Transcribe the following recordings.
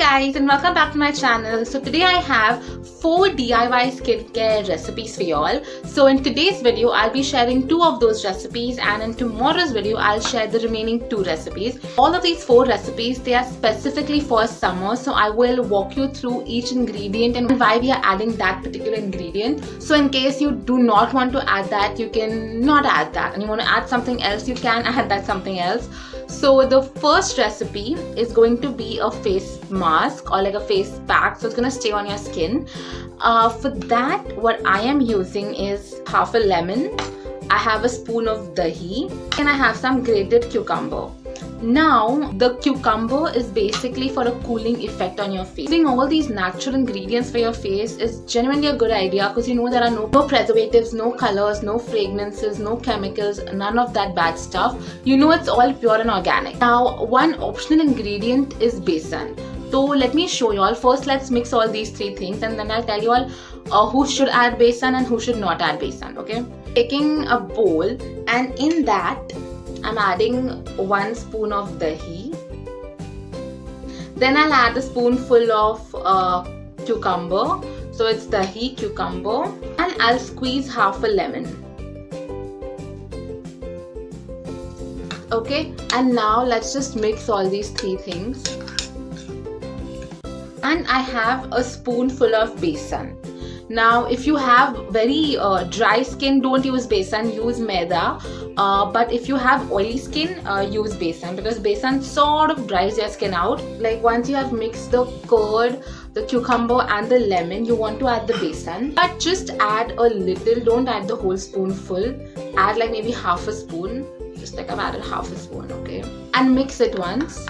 guys, and welcome back to my channel. So today I have 4 DIY skincare recipes for y'all. So in today's video I'll be sharing 2 of those recipes, and in tomorrow's video I'll share the remaining 2 recipes. All of these 4 recipes, they are specifically for summer, so I will walk you through each ingredient and why we are adding that particular ingredient. So in case you do not want to add that, you can not add that, and you want to add something else, you can add that something else. So the first recipe is going to be a face mask or like a face pack, so it's going to stay on your skin. For that, what I am using is half a lemon, I have a spoon of dahi, and I have some grated cucumber. Now the cucumber is basically for a cooling effect on your face. Using all these natural ingredients for your face is genuinely a good idea, because you know there are no preservatives, no colors, no fragrances, no chemicals, none of that bad stuff. You know it's all pure and organic. Now one optional ingredient is besan. So let me show you all. First let's mix all these 3 things, and then I'll tell you all who should add besan and who should not add besan. Okay, taking a bowl, and in that I'm adding 1 spoon of dahi. Then I'll add a spoonful of cucumber. So it's dahi, cucumber, and I'll squeeze half a lemon. Okay, and now let's just mix all these 3 things. And I have a spoonful of besan. Now if you have very dry skin, don't use besan, use maida. But if you have oily skin, use besan, because besan sort of dries your skin out. Like once you have mixed the curd, the cucumber and the lemon, you want to add the besan, but just add a little, don't add the whole spoonful. Add like maybe half a spoon, just like I've added half a spoon. Okay, and mix it once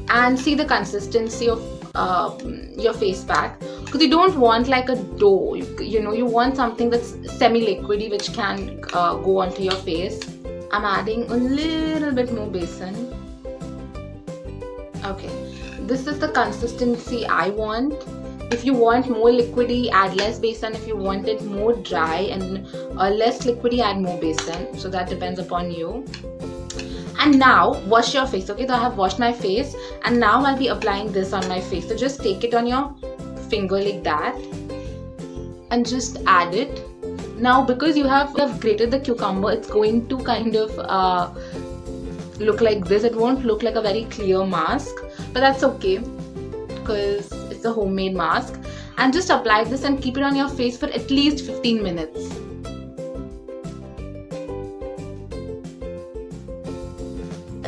and see the consistency of your face pack, because you don't want like a dough. You know, you want something that's semi-liquidy which can go onto your face. I'm adding a little bit more besan. Okay, this is the consistency I want. If you want more liquidy, add less besan. If you want it more dry and less liquidy, add more besan. So that depends upon you. And now wash your face. Okay, so I have washed my face, and now I'll be applying this on my face. So just take it on your finger like that and just add it. Now because you have grated the cucumber, it's going to kind of look like this. It won't look like a very clear mask, but that's okay because it's a homemade mask. And just apply this and keep it on your face for at least 15 minutes.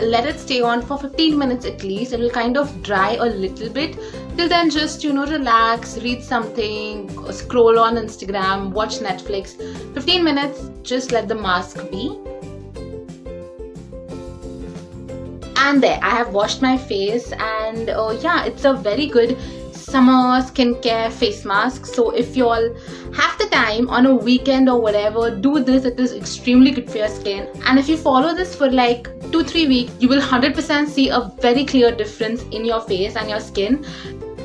Let it stay on for 15 minutes at least. It will kind of dry a little bit. Till then, just relax, read something, scroll on Instagram, watch Netflix. 15 minutes, just let the mask be. And there, I have washed my face, and yeah, it's a very good summer skincare face mask. So if you all have the time on a weekend or whatever, do this. It is extremely good for your skin, and if you follow this for like 2-3 weeks, you will 100% see a very clear difference in your face and your skin.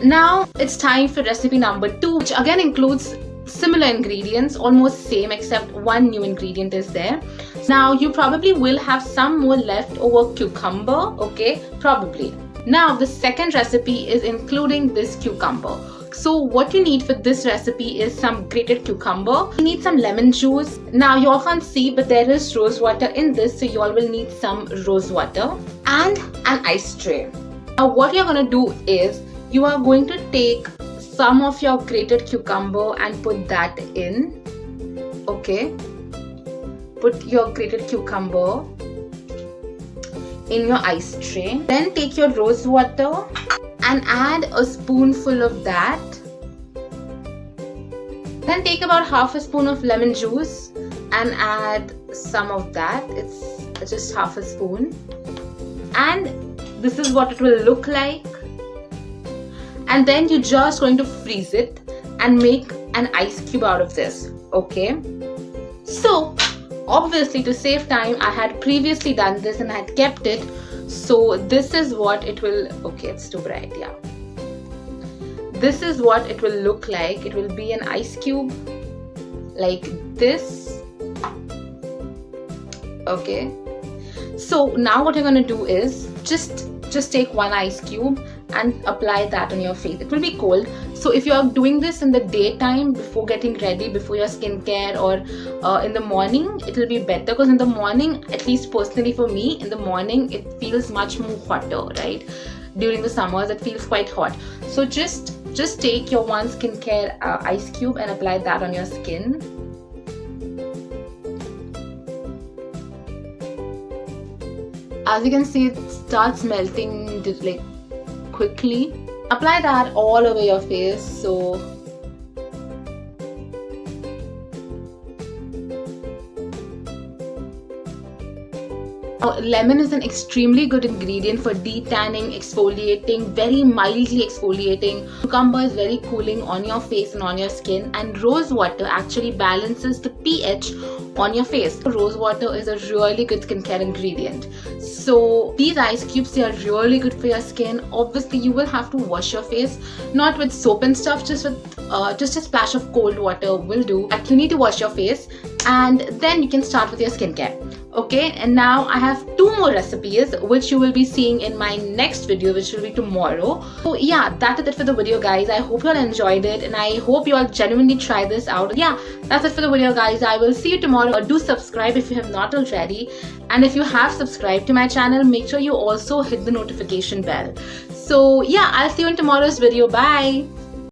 Now it's time for recipe number 2, which again includes similar ingredients, almost same, except 1 new ingredient is there. Now you probably will have some more leftover cucumber. Okay, probably. Now the second recipe is including this cucumber. So what you need for this recipe is some grated cucumber. You need some lemon juice. Now you all can't see, but there is rose water in this, so you all will need some rose water and an ice tray. Now what you're going to do is you are going to take some of your grated cucumber and put that in. Okay, put your grated cucumber in your ice tray. Then take your rose water and add a spoonful of that. Then take about half a spoon of lemon juice and add some of that. It's just half a spoon. And this is what it will look like. And then you're just going to freeze it and make an ice cube out of this. Okay, so obviously to save time, I had previously done this and I had kept it. So this is what it will, okay, it's too bright, yeah. This is what it will look like. It will be an ice cube like this. Okay, so now what you're going to do is just take 1 ice cube and apply that on your face. It will be cold, so if you are doing this in the daytime before getting ready, before your skincare, or in the morning, it will be better, because in the morning, at least personally for me, in the morning it feels much more hotter, right? During the summers it feels quite hot. So just take your one skincare ice cube and apply that on your skin. As you can see, it starts melting like quickly. Apply that all over your face. So lemon is an extremely good ingredient for detanning, exfoliating, very mildly exfoliating. Cucumber is very cooling on your face and on your skin, and rose water actually balances the pH on your face. Rose water is a really good skincare ingredient. So these ice cubes, they are really good for your skin. Obviously you will have to wash your face, not with soap and stuff, just with just a splash of cold water will do. But you need to wash your face, and then you can start with your skincare. Okay, and now I have 2 more recipes which you will be seeing in my next video, which will be tomorrow. So yeah, that is it for the video, guys. I hope you all enjoyed it, and I hope you all genuinely try this out. Yeah, that's it for the video, guys. I will see you tomorrow. Do subscribe if you have not already, and if you have subscribed to my channel, make sure you also hit the notification bell. So yeah, I'll see you in tomorrow's video. Bye.